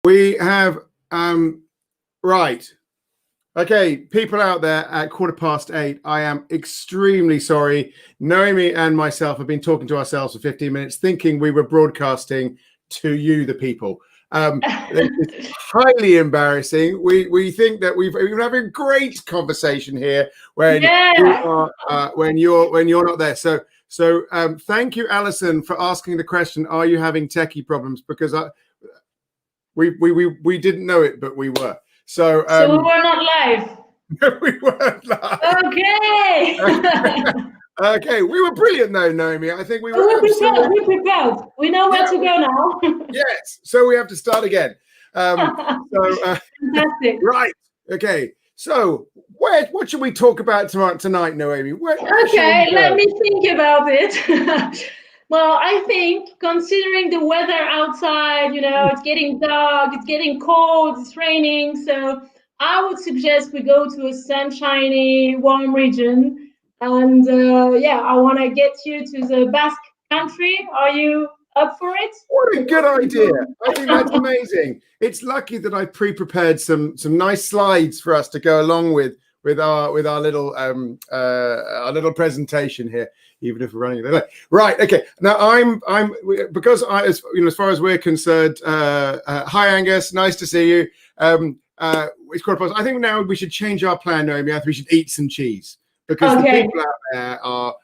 We have, right. Okay, people out there at 8:15, I am extremely sorry. Noemie and myself have been talking to ourselves for 15 minutes, thinking we were broadcasting to you, the people. It's highly embarrassing. We think that we've been having a great conversation here when when you're not there. So thank you, Alison, for asking the question. Are you having techie problems? Because we didn't know it, but we were. So we were not live. We weren't live. Okay. Okay, we were brilliant though, Noemie. I think we were. We prepared. We know where to go now. Yes. So we have to start again. Fantastic. Right. Okay. So what should we talk about tonight, Noemie? Okay, let me think about it. Well, I think considering the weather outside, it's getting dark, it's getting cold, it's raining. So I would suggest we go to a sunshiny, warm region. And I want to get you to the Basque country. Are you up for it? What a good idea. I think that's amazing. It's lucky that I pre-prepared some nice slides for us to go along with our little presentation here, even if we're running a little late. Right. Okay. Now because as far as we're concerned, hi Angus, nice to see you. It's quite possible. I think now we should change our plan, Noemie. I think we should eat some cheese because the people out there are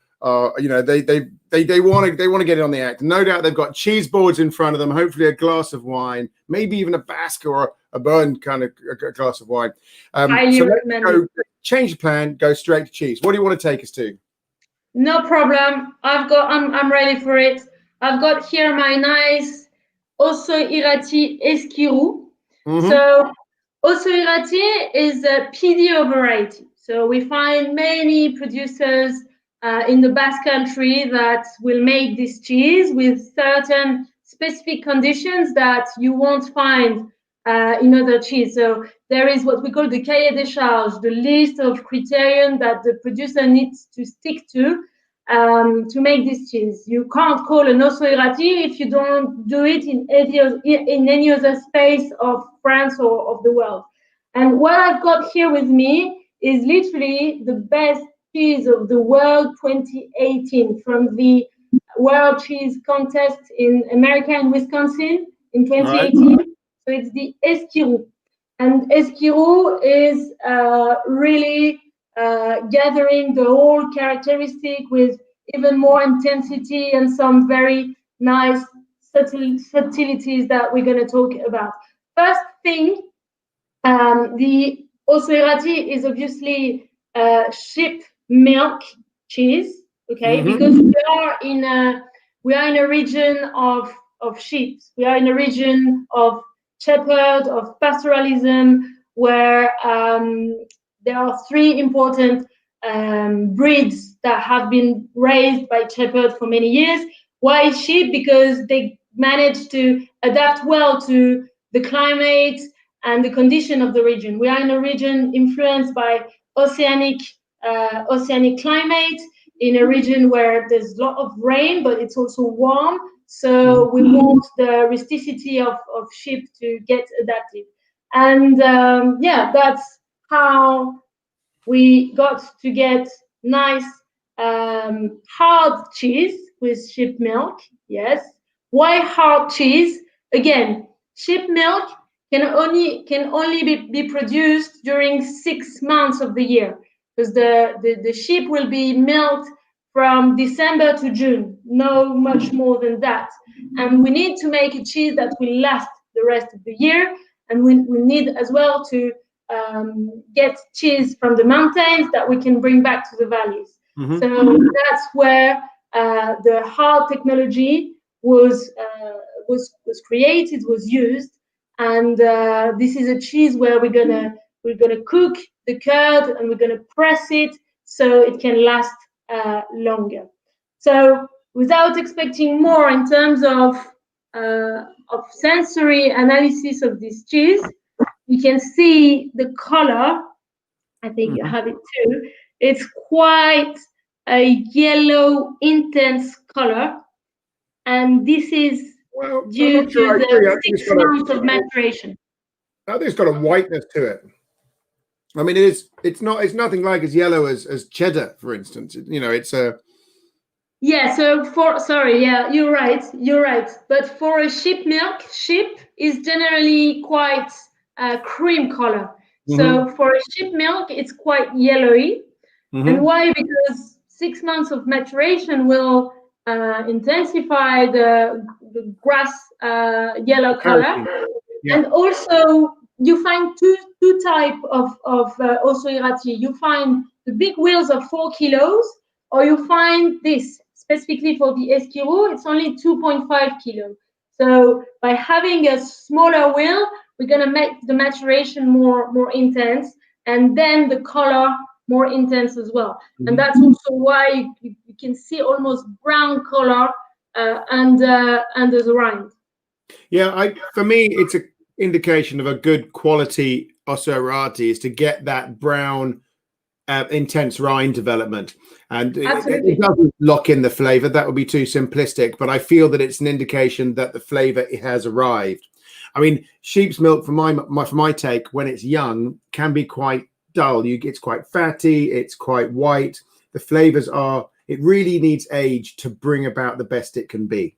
they want to get it on the act. No doubt they've got cheese boards in front of them, hopefully a glass of wine, maybe even a Basque or a Bern kind of a glass of wine. So let's go, change the plan, go straight to cheese. What do you want to take us to? No problem. I'm ready for it. I've got here my nice Ossau Iraty esquirou. So Ossau Iraty is a PDO variety. So we find many producers in the Basque country that will make this cheese with certain specific conditions that you won't find in other cheese. So there is what we call the cahier des charges, the list of criteria that the producer needs to stick to make this cheese. You can't call an Ossau Iraty if you don't do it in any other space of France or of the world. And what I've got here with me is literally the best cheese of the world 2018 from the World Cheese Contest in America and Wisconsin in 2018. Right. So it's the esquirou. And esquirou is really gathering the whole characteristic with even more intensity and some very nice subtleties that we're going to talk about. First thing, the Ossau Iraty is obviously sheep milk cheese, okay? Because we are in a region of sheep. We are in a region of shepherd, of pastoralism, where there are three important breeds that have been raised by shepherds for many years. Why sheep? Because they manage to adapt well to the climate and the condition of the region. We are in a region influenced by oceanic climate, in a region where there's a lot of rain, but it's also warm. So we want the rusticity of sheep to get adapted. And that's how we got to get nice hard cheese with sheep milk. Yes. Why hard cheese? Again, sheep milk can only be produced during 6 months of the year, because the sheep will be milked from December to June, no much more than that. And we need to make a cheese that will last the rest of the year. And we need as well to get cheese from the mountains that we can bring back to the valleys. So that's where the hard technology was created, was used. And this is a cheese where we're gonna cook the curd and we're gonna press it so it can last longer. So without expecting more in terms of sensory analysis of this cheese, you can see the color. I think you have it too. It's quite a yellow, intense color. And this is Well, I'm due not sure to I agree. the 6 months of maturation. I think it's got a whiteness to it. I mean, it's nothing like as yellow as cheddar, for instance. It's a. Yeah, so yeah, you're right. But for a sheep milk, sheep is generally quite cream color. So for a sheep milk, it's quite yellowy. And why? Because 6 months of maturation will intensify the grass yellow color. Yeah. And also, you find two type of Ossau Iraty. You find the big wheels of 4 kilos, or you find this specifically for the Esquirou, it's only 2.5 kilos. So by having a smaller wheel, we're gonna make the maturation more intense, and then the color more intense as well. And that's also why you can see almost brown color under the rind. Yeah, for me, it's an indication of a good quality Ossau Iraty is to get that brown, intense rind development, and it doesn't lock in the flavor. That would be too simplistic, but I feel that it's an indication that the flavor has arrived. I mean, sheep's milk, for my take, when it's young, can be quite dull. It's quite fatty. It's quite white. The flavors are. It really needs age to bring about the best it can be.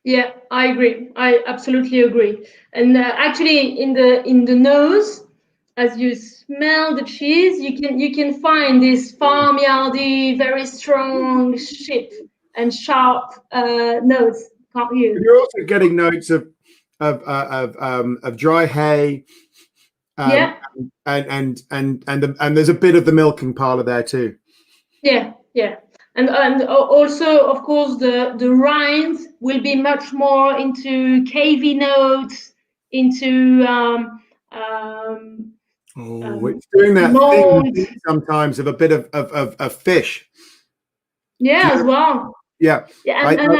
Yeah, I agree. I absolutely agree. And actually, in the nose, as you smell the cheese, you can find this farmyardy, very strong sheep and sharp notes, can't you? You're also getting notes of dry hay. Yeah. And there's a bit of the milking parlor there too. Yeah. And also, of course, the rind will be much more into cavey notes, into it's doing that thing sometimes of a bit of fish. Yeah, as well. Yeah. Yeah, and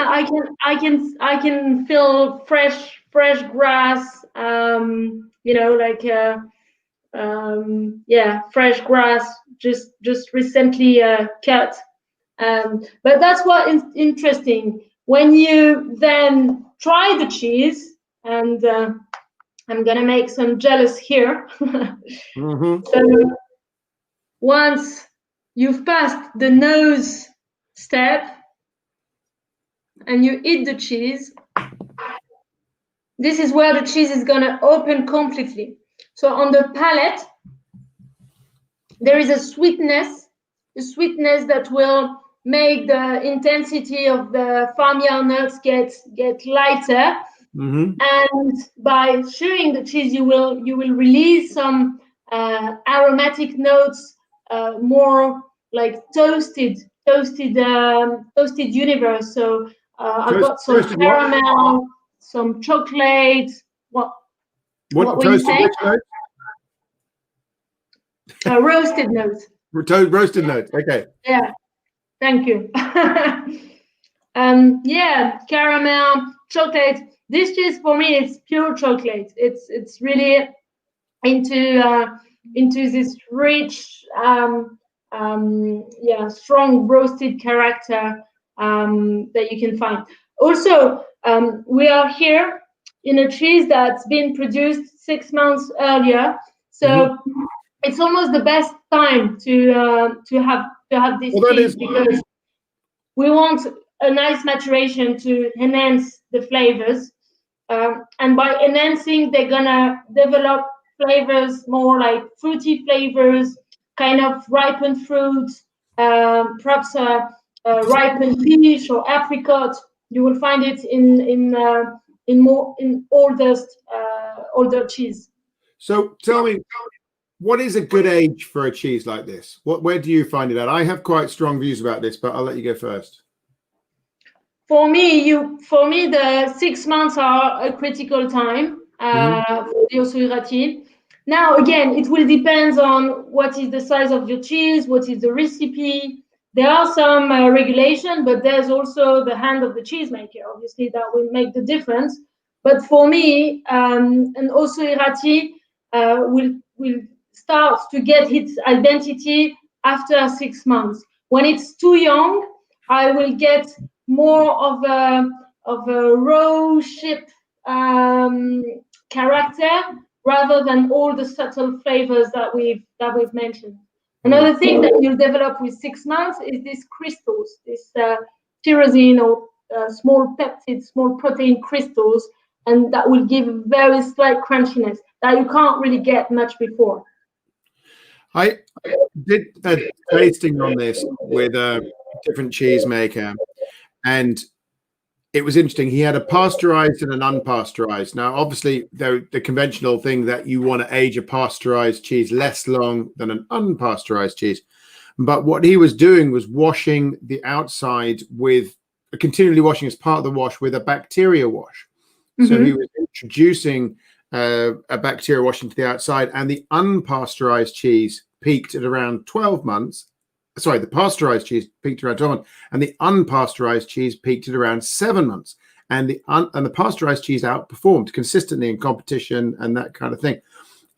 I can feel fresh grass. Fresh grass just recently cut. But that's what is interesting when you then try the cheese, and I'm gonna make some jealous here. So once you've passed the nose step and you eat the cheese, this is where the cheese is gonna open completely. So on the palate, there is a sweetness that will make the intensity of the farmyard notes get lighter. And by chewing the cheese, you will release some aromatic notes, more like toasted universe. So I've got some caramel, some chocolate. What were you saying? Roasted notes. Roasted notes. Okay. Yeah. Thank you. Yeah, caramel, chocolate. This cheese for me is pure chocolate. It's really into this rich, strong roasted character that you can find. Also, we are here in a cheese that's been produced 6 months earlier, so it's almost the best time to have this cheese, because we want a nice maturation to enhance the flavors, and by enhancing, they're gonna develop flavors more like fruity flavors, kind of ripened fruit, perhaps ripened peach or apricot. You will find it in older cheese. So tell me, what is a good age for a cheese like this? Where do you find it at? I have quite strong views about this, but I'll let you go first. For me, the 6 months are a critical time for the Ossau Iraty. Now, again, it will depend on what is the size of your cheese, what is the recipe. There are some regulation, but there's also the hand of the cheesemaker. Obviously, that will make the difference. But for me, an Ossau Iraty will start to get its identity after 6 months. When it's too young, I will get more of a raw sheep character, rather than all the subtle flavors that we've mentioned. Another thing that you'll develop with 6 months is these crystals, this tyrosine or small peptide, small protein crystals, and that will give very slight crunchiness that you can't really get much before. I did a tasting on this with a different cheese maker, and it was interesting. He had a pasteurized and an unpasteurized. Now, obviously, the conventional thing that you want to age a pasteurized cheese less long than an unpasteurized cheese. But what he was doing was washing the outside with, continually washing as part of the wash with a bacteria wash. So he was introducing a bacteria wash into the outside, and the unpasteurized cheese peaked at around 12 months. Sorry, the pasteurized cheese peaked around 12 months, and the unpasteurized cheese peaked at around 7 months. And the pasteurized cheese outperformed consistently in competition and that kind of thing.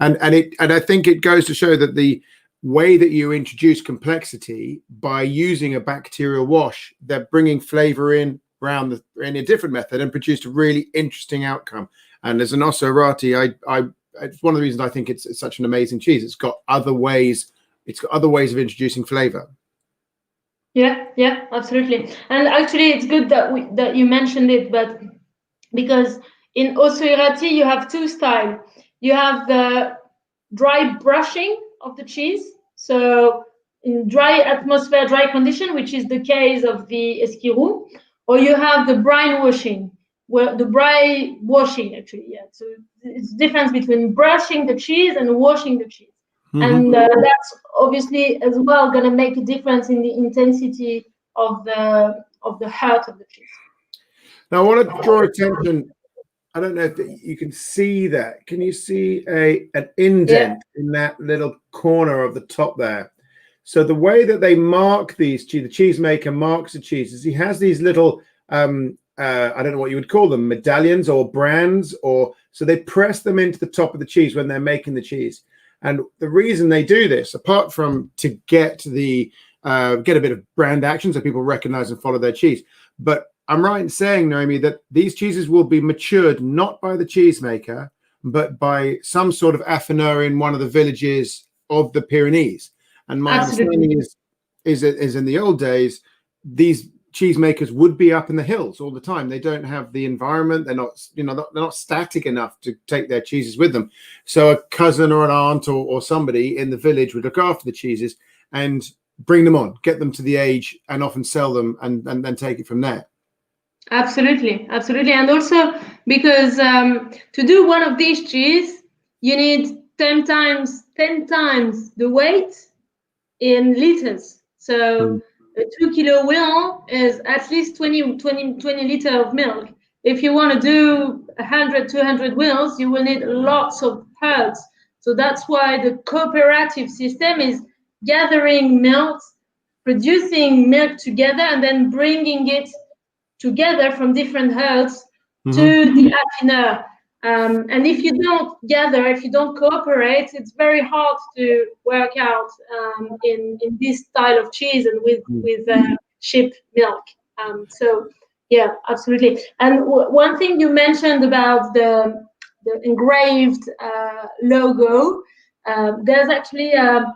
And I think it goes to show that the way that you introduce complexity by using a bacterial wash, they're bringing flavor in a different method and produced a really interesting outcome. And as an Ossau Iraty, it's one of the reasons I think it's such an amazing cheese. It's got other ways. It's got other ways of introducing flavor. Yeah, absolutely. And actually, it's good that you mentioned it, but because in Ossau Iraty you have two styles. You have the dry brushing of the cheese. So in dry atmosphere, dry condition, which is the case of the esquirou, or you have the brine washing, where the brine washing actually. Yeah. So it's the difference between brushing the cheese and washing the cheese. And that's obviously as well going to make a difference in the intensity of the heart of the cheese. Now, I want to draw attention. I don't know if you can see that. Can you see an indent in that little corner of the top there? So the way that they mark these the cheesemaker marks the cheeses, he has these little I don't know what you would call them, medallions or brands, so they press them into the top of the cheese when they're making the cheese. And the reason they do this, apart from to get a bit of brand action so people recognize and follow their cheese, but I'm right in saying, Noemie, that these cheeses will be matured not by the cheesemaker, but by some sort of affineur in one of the villages of the Pyrenees. And my understanding is in the old days, these cheesemakers would be up in the hills all the time. They don't have the environment. They're not static enough to take their cheeses with them. So a cousin or an aunt or somebody in the village would look after the cheeses and bring them on, get them to the age, and often sell them and then take it from there. Absolutely. And also because to do one of these cheese, you need 10 times the weight in liters. So a 2 kilo wheel is at least 20 liters of milk. If you want to do 100, 200 wheels, you will need lots of herds. So that's why the cooperative system is gathering milk, producing milk together, and then bringing it together from different herds to the affineur. And if you don't gather, if you don't cooperate, it's very hard to work out in this style of cheese and with sheep milk. So yeah, absolutely. And one thing you mentioned about the engraved logo, there's actually a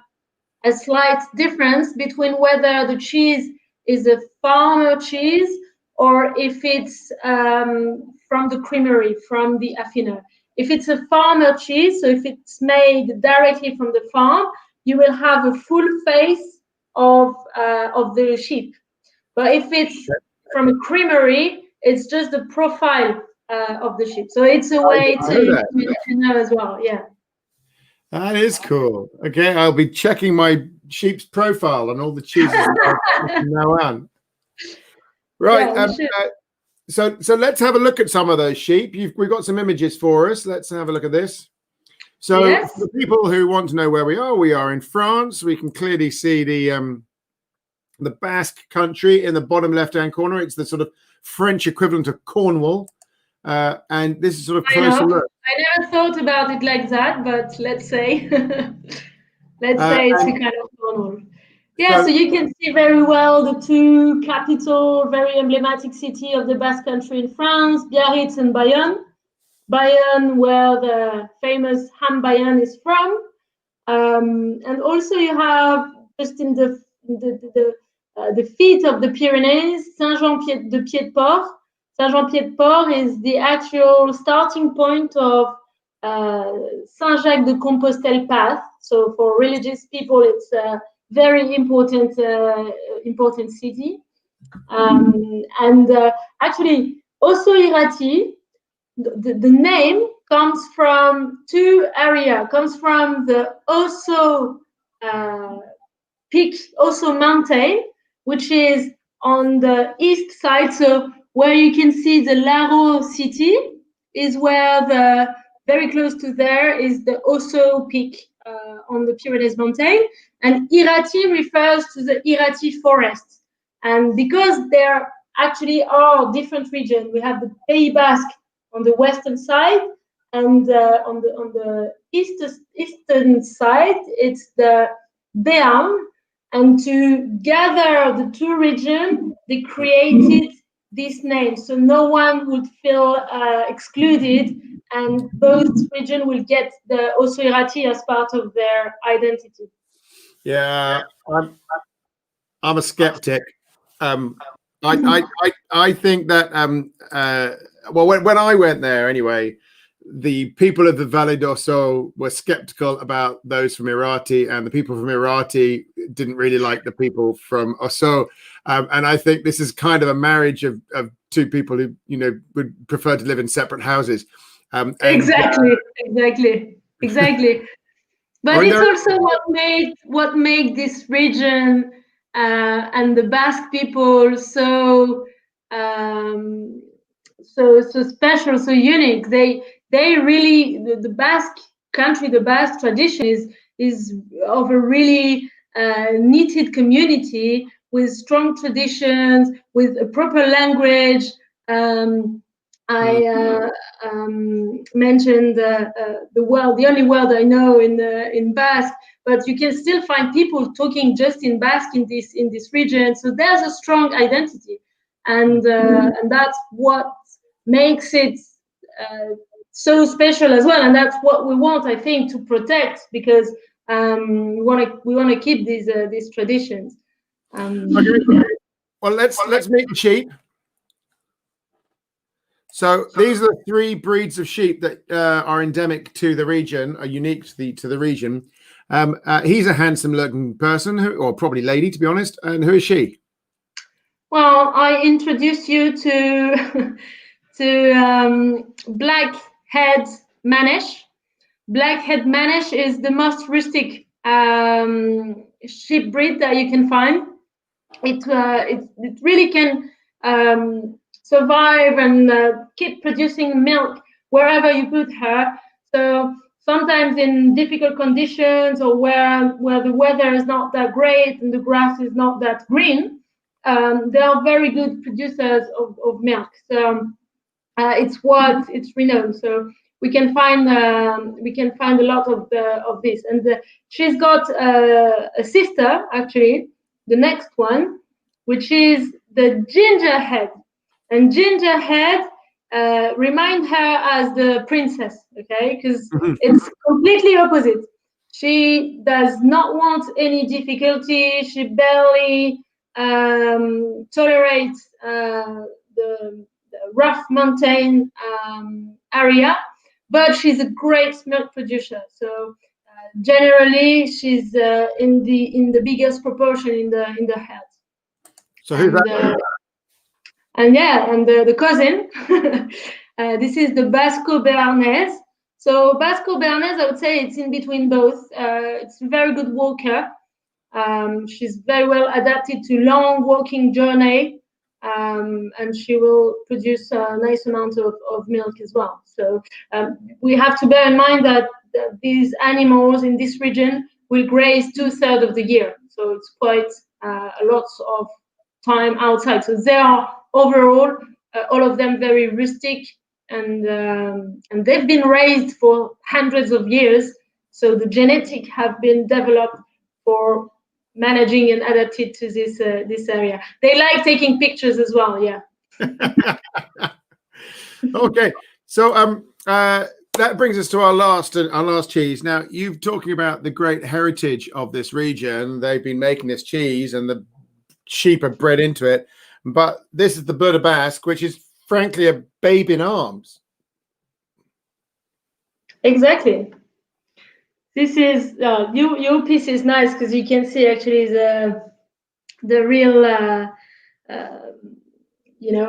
slight difference between whether the cheese is a farmer cheese or if it's from the creamery, from the affineur. If it's a farmer cheese, so if it's made directly from the farm, you will have a full face of the sheep. But if it's from a creamery, it's just the profile of the sheep. So it's a way to know as well. Yeah. That is cool. Okay, I'll be checking my sheep's profile and all the cheeses from now on. Right. Yeah, so let's have a look at some of those sheep. We've got some images for us. Let's have a look at this. So yes. For people who want to know where we are in France. We can clearly see the Basque country in the bottom left-hand corner. It's the sort of French equivalent of Cornwall. And this is sort of closer look. I never thought about it like that, but let's say it's a kind of Cornwall. Yeah, so you can see very well the two capital, very emblematic city of the Basque Country in France, Biarritz and Bayonne. Bayonne, where the famous ham Bayonne is from, and also you have just in the feet of the Pyrenees, Saint-Jean-Pied-de-Port. Saint-Jean-Pied-de-Port is the actual starting point of Saint-Jacques-de-Compostelle path. So for religious people, it's a very important city. Actually, Ossau Iraty, the name comes from two areas. Comes from the Ossau peak, Ossau mountain, which is on the east side. So where you can see the Laro city is where the very close to there is the Ossau peak on the Pyrenees mountain, and Iraty refers to the Iraty forest. And because there actually are different regions, we have the Pays Basque on the western side, and on the eastern side, it's the Béarn. And to gather the two regions, they created this name, so no one would feel excluded, and both regions will get the Ossau Iraty as part of their identity. Yeah, I'm a skeptic. I think that well, when I went there anyway, the people of the Vallée d'Ossau were skeptical about those from Iraty, and the people from Iraty didn't really like the people from Ossau. And I think this is kind of a marriage of two people who, you know, would prefer to live in separate houses. Exactly. But it's also what made this region and the Basque people so special, so unique. They really, the Basque country, the Basque tradition is of a really knitted community with strong traditions, with a proper language. I mentioned the only word I know in Basque, but you can still find people talking just in Basque in this region. So there's a strong identity, and that's what makes it so special as well. And that's what we want, I think, to protect, because we want to keep these traditions. Okay. Well, let's meet the sheep. So these are the three breeds of sheep that are endemic to the region, are unique to the region. He's a handsome-looking person, or probably lady, to be honest. And who is she? Well, I introduce you to black-head Manish. Black-head Manish is the most rustic sheep breed that you can find. It really can survive and keep producing milk wherever you put her. So sometimes in difficult conditions, or where the weather is not that great and the grass is not that green, they are very good producers of milk. So it's what it's renowned. So we can find a lot of this. And she's got a sister, actually, the next one, which is the gingerhead. And gingerhead remind her as the princess, okay? Because it's completely opposite. She does not want any difficulty. She barely tolerates the rough mountain area, but she's a great milk producer. So generally, she's in the biggest proportion in the herd. So who's that? And yeah, and the cousin, this is the Basque-Béarnaise. So Basque-Béarnaise, I would say it's in between both. It's a very good walker. She's very well adapted to long walking journey, and she will produce a nice amount of milk as well. So we have to bear in mind that these animals in this region will graze 2/3 of the year. So it's quite a lot of time outside. So they are overall, all of them very rustic, and they've been raised for hundreds of years. So the genetic have been developed for managing and adapted to this area. They like taking pictures as well. Yeah. Okay, so that brings us to our last cheese. Now, you've talking about the great heritage of this region. They've been making this cheese, and the sheep are bred into it. But this is the Bleu de Basque, which is frankly a babe in arms. Exactly. This is your piece is nice because you can see actually the real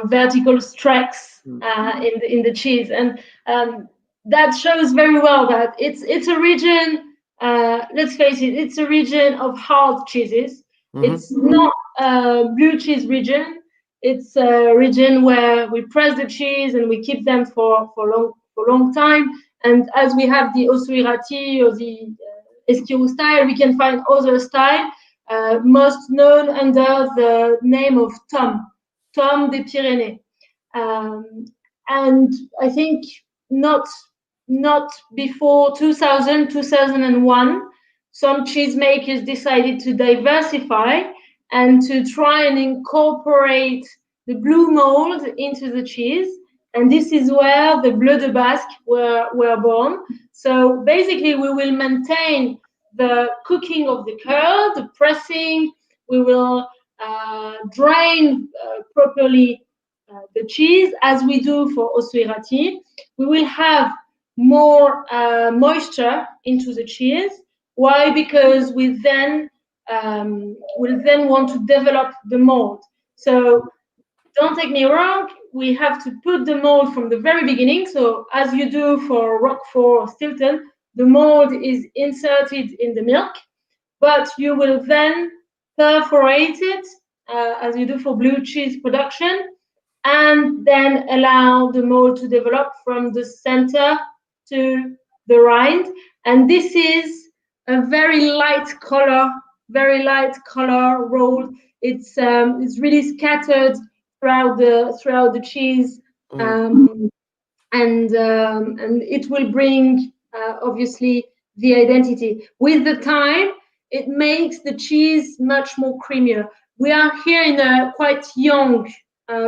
vertical stripes in the cheese, and that shows very well that it's a region. Let's face it, it's a region of hard cheeses. It's not a blue cheese region. It's a region where we press the cheese and we keep them for long time. And as we have the Ossau Iraty or the Esquirou style, we can find other style, most known under the name of Tom des Pyrénées. And I think not before 2001, some cheesemakers decided to diversify and to try and incorporate the blue mold into the cheese. And this is where the Bleu de Basque were born. So basically, we will maintain the cooking of the curd, the pressing. We will drain properly the cheese as we do for Ossau Iraty. We will have more moisture into the cheese. Why? Because we then will then want to develop the mold. So don't take me wrong, we have to put the mold from the very beginning. So as you do for Roquefort or Stilton, the mold is inserted in the milk, but you will then perforate it as you do for blue cheese production, and then allow the mold to develop from the center to the rind. And this is a very light color roll. It's really scattered throughout the cheese, and it will bring obviously the identity. With the time, it makes the cheese much more creamier. We are here in a quite young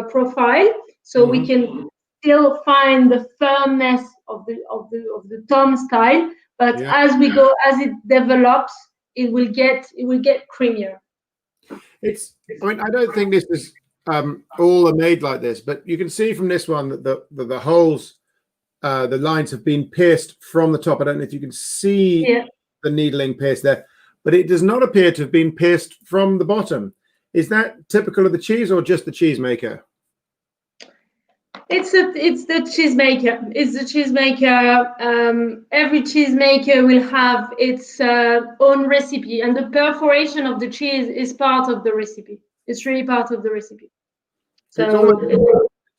profile, so we can still find the firmness of the Tom style. But as we go, as it develops, it will get creamier. I mean, I don't think this is all are made like this, but you can see from this one that the holes, the lines have been pierced from the top. I don't know if you can see the needling pierced there, but it does not appear to have been pierced from the bottom. Is that typical of the cheese or just the cheesemaker? It's the cheesemaker. It's the cheesemaker. Every cheesemaker will have its own recipe, and the perforation of the cheese is part of the recipe. It's really part of the recipe. So it's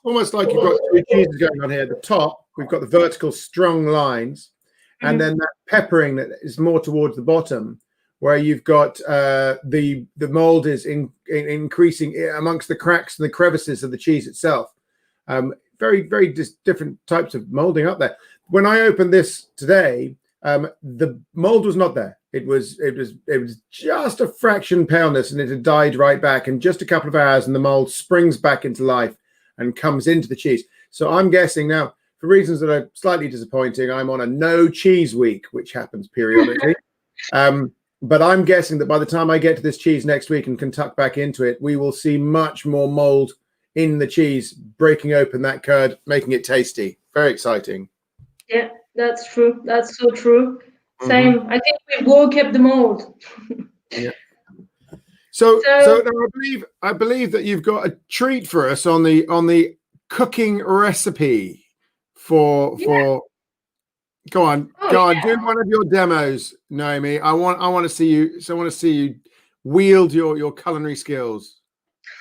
almost like you've got two cheeses going on here. At the top, we've got the vertical strong lines, and then that peppering that is more towards the bottom, where you've got the mold is increasing amongst the cracks and the crevices of the cheese itself. Very, very different types of molding up there. When I opened this today, the mold was not there. It was just a fraction paleness, and it had died right back. In just a couple of hours, and the mold springs back into life and comes into the cheese. So I'm guessing now, for reasons that are slightly disappointing, I'm on a no cheese week, which happens periodically. But I'm guessing that by the time I get to this cheese next week and can tuck back into it, we will see much more mold in the cheese, breaking open that curd, making it tasty. Very exciting. Yeah, that's true. That's so true. Same. I think we woke up the mold. Yeah. So now I believe that you've got a treat for us on the cooking recipe for. Go on, do one of your demos, Noemie. I want to see you. So I want to see you wield your culinary skills.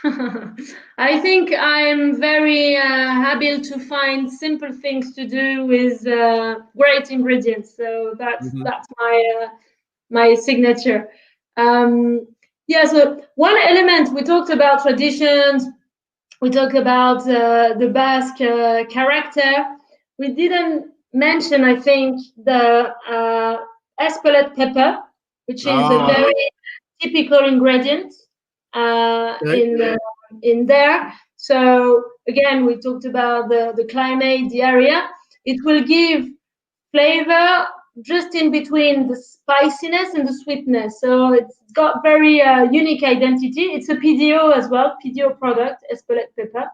I think I'm very happy to find simple things to do with great ingredients. So that's my signature. So one element, we talked about traditions, we talked about the Basque character. We didn't mention, I think, the Espelette pepper, which is a very typical ingredients in there. So again, we talked about the climate, the area. It will give flavor just in between the spiciness and the sweetness. So it's got very unique identity. It's a PDO as well, PDO product, Espelette pepper.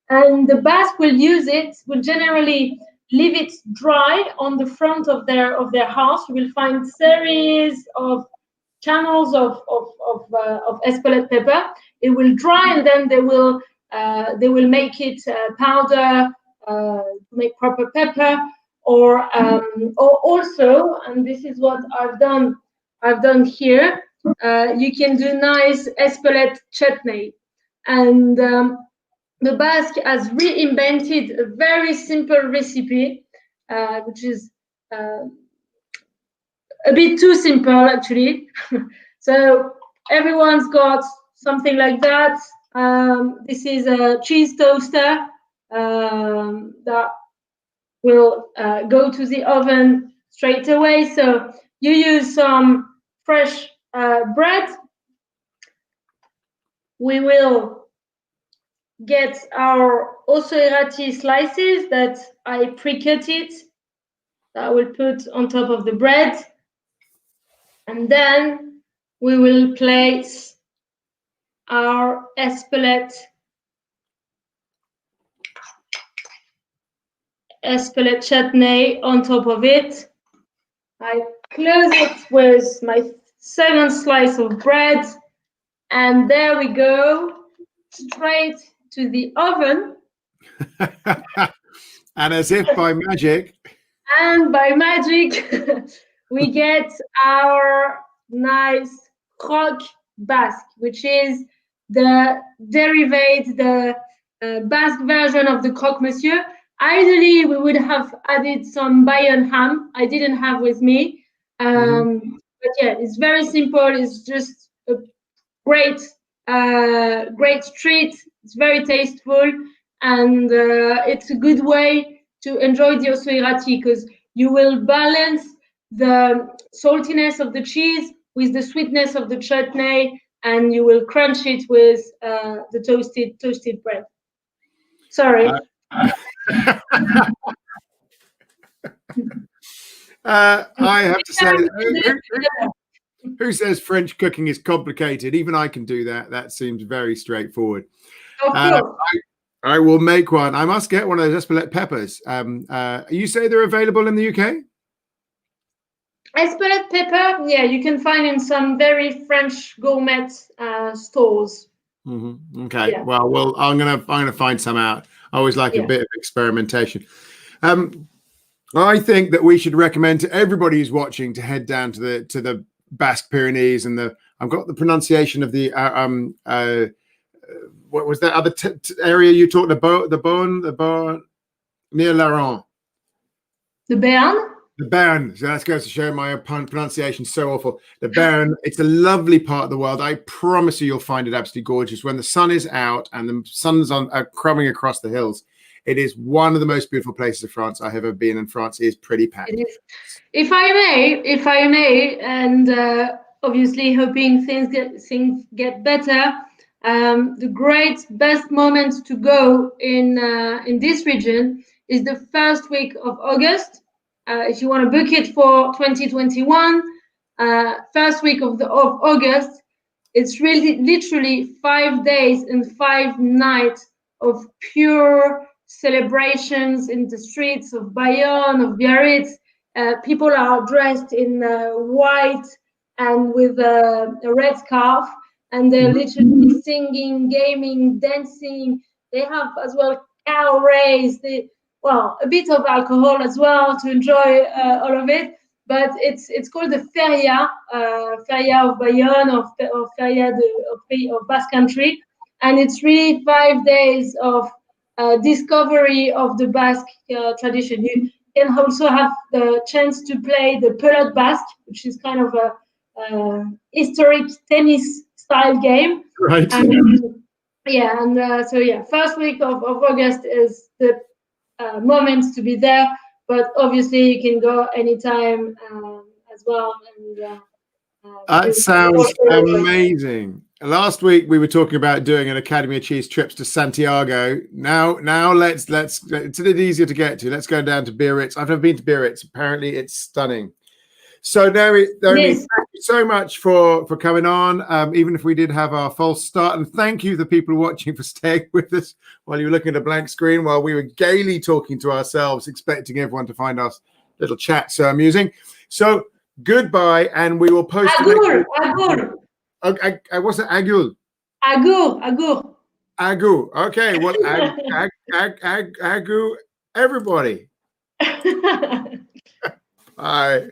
And the Basque will use it, will generally leave it dry on the front of their house. You will find series of channels of Espelette pepper. It will dry, and then they will make it powder to make proper pepper, or also, and this is what I've done here. You can do nice Espelette chutney, and the Basque has reinvented a very simple recipe, which is a bit too simple, actually. So everyone's got something like that. This is a cheese toaster that will go to the oven straight away. So you use some fresh bread. We will get our Ossau Iraty slices that I pre-cut it, that I will put on top of the bread. And then we will place our Espelette chutney on top of it. I close it with my second slice of bread, and there we go, straight to the oven. And as if by magic. And by magic, we get our nice croque basque, which is the derivate, the Basque version of the croque monsieur. Ideally, we would have added some Bayonne ham. I didn't have with me. But yeah, it's very simple. It's just a great treat. It's very tasteful, and it's a good way to enjoy the Ossau Iraty, because you will balance the saltiness of the cheese with the sweetness of the chutney, and you will crunch it with the toasted bread. Sorry. I have to say, who says French cooking is complicated? Even I can do that. That seems very straightforward. Of course. I will make one. I must get one of those Espelette peppers. You say they're available in the UK? Espelette pepper, yeah, you can find in some very French gourmet stores. Okay. Yeah. Well, I'm gonna find some out. I always like a bit of experimentation. I think that we should recommend to everybody who's watching to head down to the Basque Pyrenees and I've got the pronunciation of the what was that other area you talked about? The Beaune near Laron. The Béarn? The Béarn. So that goes to show my pronunciation so awful. The Béarn. It's a lovely part of the world. I promise you'll find it absolutely gorgeous when the sun is out and the sun's crumbing across the hills. It is one of the most beautiful places of France I have ever been, and France is pretty packed. It is. If I may, and obviously hoping things get better. The best moment to go in this region is the first week of August. If you want to book it for 2021, first week of August, it's really literally 5 days and 5 nights of pure celebrations in the streets of Bayonne, of Biarritz. People are dressed in white and with a red scarf, and they're literally singing, gaming, dancing. They have as well cabarets, a bit of alcohol as well to enjoy all of it. But it's called the Feria of Bayonne, or Feria of Basque Country, and it's really 5 days of discovery of the Basque tradition. You can also have the chance to play the pelote basque, which is kind of a historic tennis style game. Right. First week of August is the moment to be there, but obviously you can go anytime as well, That sounds amazing. Last week we were talking about doing an Academy of Cheese trips to Santiago. Now let's it's a bit easier to get to. Let's go down to Biarritz. I've never been to Biarritz. Apparently it's stunning. So Noemie, Yes. thank you so much for coming on. Even if we did have our false start, and thank you the people watching for staying with us while you were looking at a blank screen while we were gaily talking to ourselves, expecting everyone to find our little chat so amusing. So goodbye, and we will post. Agur. What's it? Agul. Agu. Okay. Well, agu. Everybody. Bye.